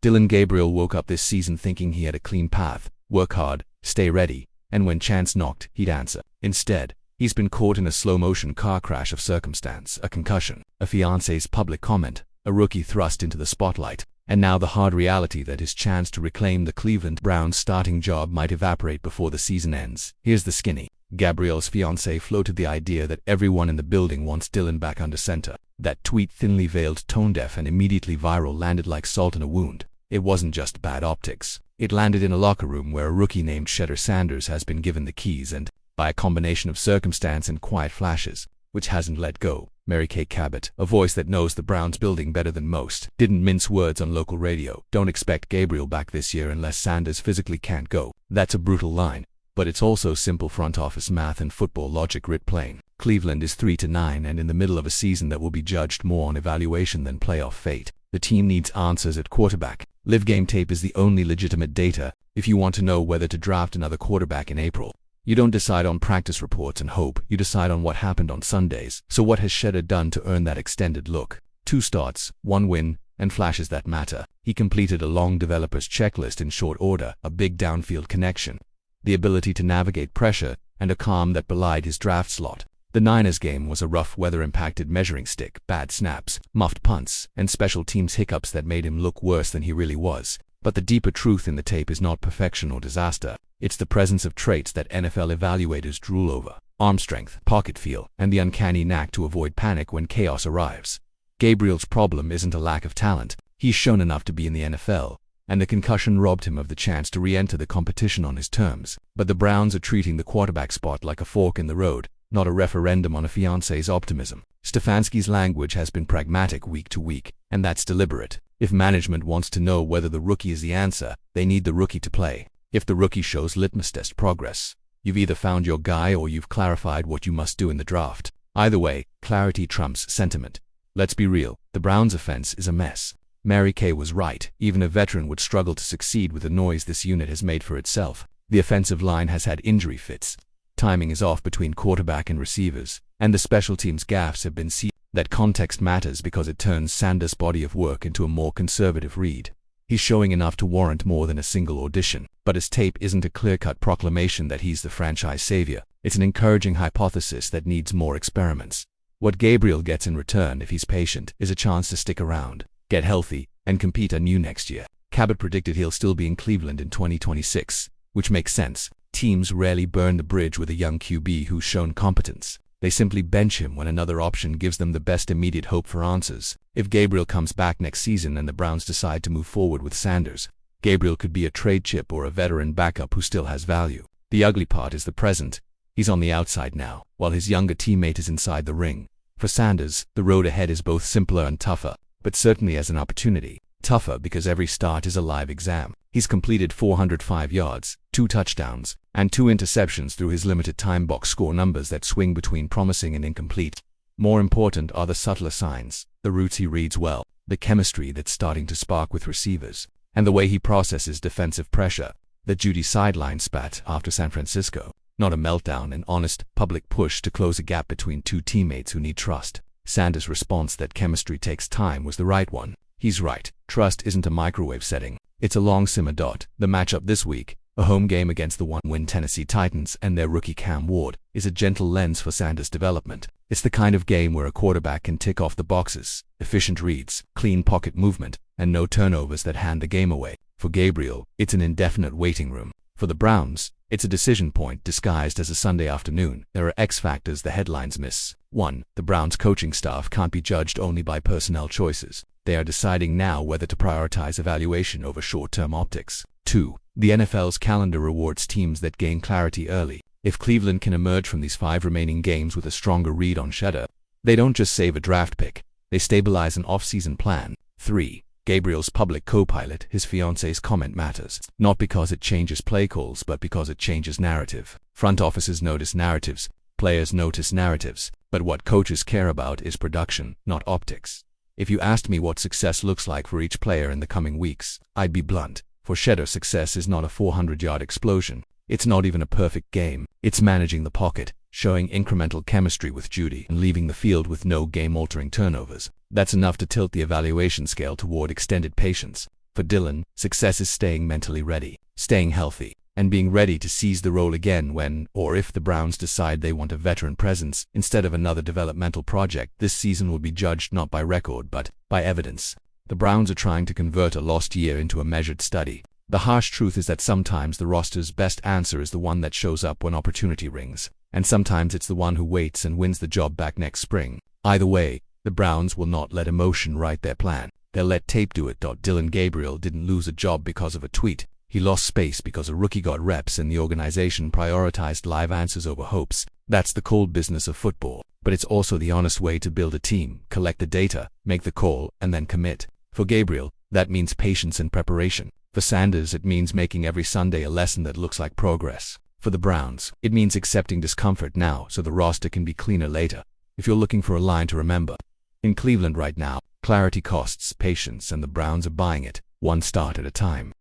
Dillon Gabriel woke up this season thinking he had a clean path: work hard, stay ready, and when chance knocked, he'd answer. Instead, he's been caught in a slow-motion car crash of circumstance, a concussion, a fiancée's public comment, a rookie thrust into the spotlight, and now the hard reality that his chance to reclaim the Cleveland Browns starting job might evaporate before the season ends. Here's the skinny. Gabriel's fiancée floated the idea that everyone in the building wants Dillon back under center. That tweet, thinly veiled, tone-deaf, and immediately viral, landed like salt in a wound. It wasn't just bad optics. It landed in a locker room where a rookie named Shedeur has been given the keys and, by a combination of circumstance and quiet flashes, which hasn't let go, Mary Kay Cabot, a voice that knows the Browns building better than most, didn't mince words on local radio. Don't expect Gabriel back this year unless Sanders physically can't go. That's a brutal line, but it's also simple front office math and football logic writ plain. Cleveland is 3-9 and in the middle of a season that will be judged more on evaluation than playoff fate. The team needs answers at quarterback. Live game tape is the only legitimate data if you want to know whether to draft another quarterback in April. You don't decide on practice reports and hope, you decide on what happened on Sundays. So what has Shedeur done to earn that extended look? 2 starts, 1 win, and flashes that matter. He completed a long developer's checklist in short order: a big downfield connection, the ability to navigate pressure, and a calm that belied his draft slot. The Niners game was a rough weather-impacted measuring stick: bad snaps, muffed punts, and special teams hiccups that made him look worse than he really was. But the deeper truth in the tape is not perfection or disaster. It's the presence of traits that NFL evaluators drool over: arm strength, pocket feel, and the uncanny knack to avoid panic when chaos arrives. Gabriel's problem isn't a lack of talent. He's shown enough to be in the NFL, and the concussion robbed him of the chance to re-enter the competition on his terms. But the Browns are treating the quarterback spot like a fork in the road, not a referendum on a fiancée's optimism. Stefanski's language has been pragmatic week to week, and that's deliberate. If management wants to know whether the rookie is the answer, they need the rookie to play. If the rookie shows litmus test progress, you've either found your guy or you've clarified what you must do in the draft. Either way, clarity trumps sentiment. Let's be real, the Browns' offense is a mess. Mary Kay was right. Even a veteran would struggle to succeed with the noise this unit has made for itself. The offensive line has had injury fits. Timing is off between quarterback and receivers, and the special teams gaffes have been seen. That context matters because it turns Sanders' body of work into a more conservative read. He's showing enough to warrant more than a single audition, but his tape isn't a clear-cut proclamation that he's the franchise savior. It's an encouraging hypothesis that needs more experiments. What Gabriel gets in return, if he's patient, is a chance to stick around, get healthy, and compete anew next year. Cabot predicted he'll still be in Cleveland in 2026, which makes sense. Teams rarely burn the bridge with a young QB who's shown competence. They simply bench him when another option gives them the best immediate hope for answers. If Gabriel comes back next season and the Browns decide to move forward with Sanders, Gabriel could be a trade chip or a veteran backup who still has value. The ugly part is the present. He's on the outside now, while his younger teammate is inside the ring. For Sanders, the road ahead is both simpler and tougher, but certainly as an opportunity. Tougher because every start is a live exam. He's completed 405 yards, 2 touchdowns, and 2 interceptions through his limited time box score numbers that swing between promising and incomplete. More important are the subtler signs: the routes he reads well, the chemistry that's starting to spark with receivers, and the way he processes defensive pressure. The Judy sideline spat after San Francisco. Not a meltdown, an honest, public push to close a gap between 2 teammates who need trust. Sanders' response that chemistry takes time was the right one. He's right. Trust isn't a microwave setting. It's a long simmer. The matchup this week, a home game against the 1-win Tennessee Titans and their rookie Cam Ward, is a gentle lens for Sanders' development. It's the kind of game where a quarterback can tick off the boxes: efficient reads, clean pocket movement, and no turnovers that hand the game away. For Gabriel, it's an indefinite waiting room. For the Browns, it's a decision point disguised as a Sunday afternoon. There are X factors the headlines miss. 1. The Browns' coaching staff can't be judged only by personnel choices. They are deciding now whether to prioritize evaluation over short-term optics. 2. The NFL's calendar rewards teams that gain clarity early. If Cleveland can emerge from these 5 remaining games with a stronger read on Shedeur, they don't just save a draft pick, they stabilize an off-season plan. 3. Gabriel's public co-pilot, his fiancée's comment matters, not because it changes play calls but because it changes narrative. Front offices notice narratives, players notice narratives, but what coaches care about is production, not optics. If you asked me what success looks like for each player in the coming weeks, I'd be blunt. For Shedeur, success is not a 400-yard explosion. It's not even a perfect game. It's managing the pocket, showing incremental chemistry with Judy, and leaving the field with no game-altering turnovers. That's enough to tilt the evaluation scale toward extended patience. For Dillon, success is staying mentally ready, staying healthy, and being ready to seize the role again when, or if, the Browns decide they want a veteran presence instead of another developmental project. This season will be judged not by record but by evidence. The Browns are trying to convert a lost year into a measured study. The harsh truth is that sometimes the roster's best answer is the one that shows up when opportunity rings, and sometimes it's the one who waits and wins the job back next spring. Either way, the Browns will not let emotion write their plan. They'll let tape do it. Dillon Gabriel didn't lose a job because of a tweet. He lost space because a rookie got reps and the organization prioritized live answers over hopes. That's the cold business of football, but it's also the honest way to build a team. Collect the data, make the call, and then commit. For Gabriel, that means patience and preparation. For Sanders, it means making every Sunday a lesson that looks like progress. For the Browns, it means accepting discomfort now so the roster can be cleaner later. If you're looking for a line to remember, in Cleveland right now, clarity costs patience, and the Browns are buying it, one start at a time.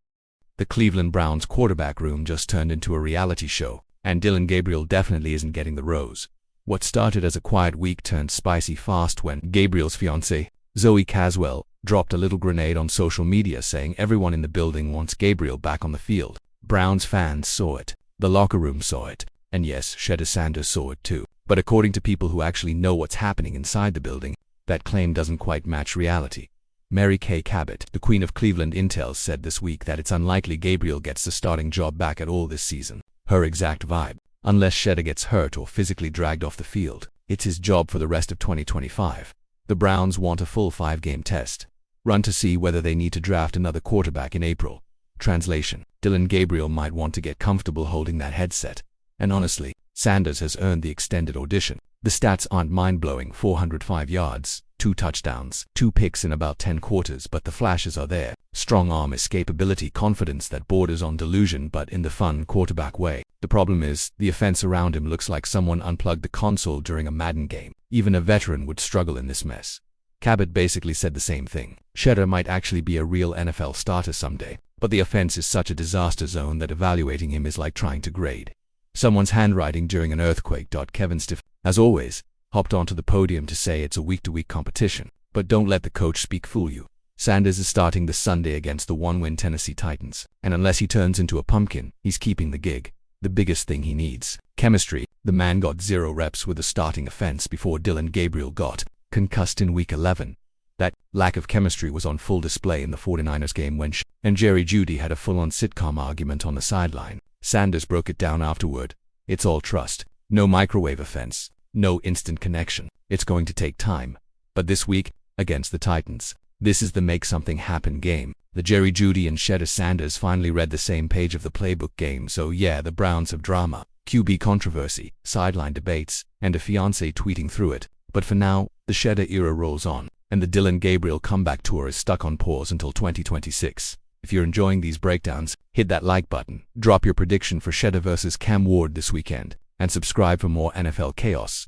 The Cleveland Browns quarterback room just turned into a reality show, and Dillon Gabriel definitely isn't getting the rose. What started as a quiet week turned spicy fast when Gabriel's fiancée, Zoe Caswell, dropped a little grenade on social media saying everyone in the building wants Gabriel back on the field. Browns fans saw it, the locker room saw it, and yes, Shedeur saw it too. But according to people who actually know what's happening inside the building, that claim doesn't quite match reality. Mary Kay Cabot, the Queen of Cleveland Intel, said this week that it's unlikely Gabriel gets the starting job back at all this season. Her exact vibe: unless Shedeur gets hurt or physically dragged off the field, it's his job for the rest of 2025. The Browns want a full 5-game test run to see whether they need to draft another quarterback in April. Translation: Dillon Gabriel might want to get comfortable holding that headset. And honestly, Sanders has earned the extended audition. The stats aren't mind-blowing: 405 yards, 2 touchdowns, 2 picks in about 10 quarters, but the flashes are there. Strong arm escapability, confidence that borders on delusion, but in the fun quarterback way. The problem is, the offense around him looks like someone unplugged the console during a Madden game. Even a veteran would struggle in this mess. Cabot basically said the same thing. Shedeur might actually be a real NFL starter someday, but the offense is such a disaster zone that evaluating him is like trying to grade someone's handwriting during an earthquake. Kevin Stiff, as always, hopped onto the podium to say it's a week-to-week competition, but don't let the coach speak fool you. Sanders is starting this Sunday against the 1-win Tennessee Titans, and unless he turns into a pumpkin, he's keeping the gig. The biggest thing he needs: chemistry. The man got 0 reps with the starting offense before Dillon Gabriel got concussed in Week 11. That lack of chemistry was on full display in the 49ers game when and Jerry Jeudy had a full-on sitcom argument on the sideline. Sanders broke it down afterward. It's all trust. No microwave offense. No instant connection. It's going to take time. But this week, against the Titans, this is the make something happen game. The Jerry Jeudy and Shedeur Sanders finally read the same page of the playbook game. So yeah, the Browns have drama, QB controversy, sideline debates, and a fiancé tweeting through it. But for now, the Shedeur era rolls on, and the Dillon Gabriel comeback tour is stuck on pause until 2026. If you're enjoying these breakdowns, hit that like button, drop your prediction for Shedeur versus Cam Ward this weekend, and subscribe for more NFL chaos.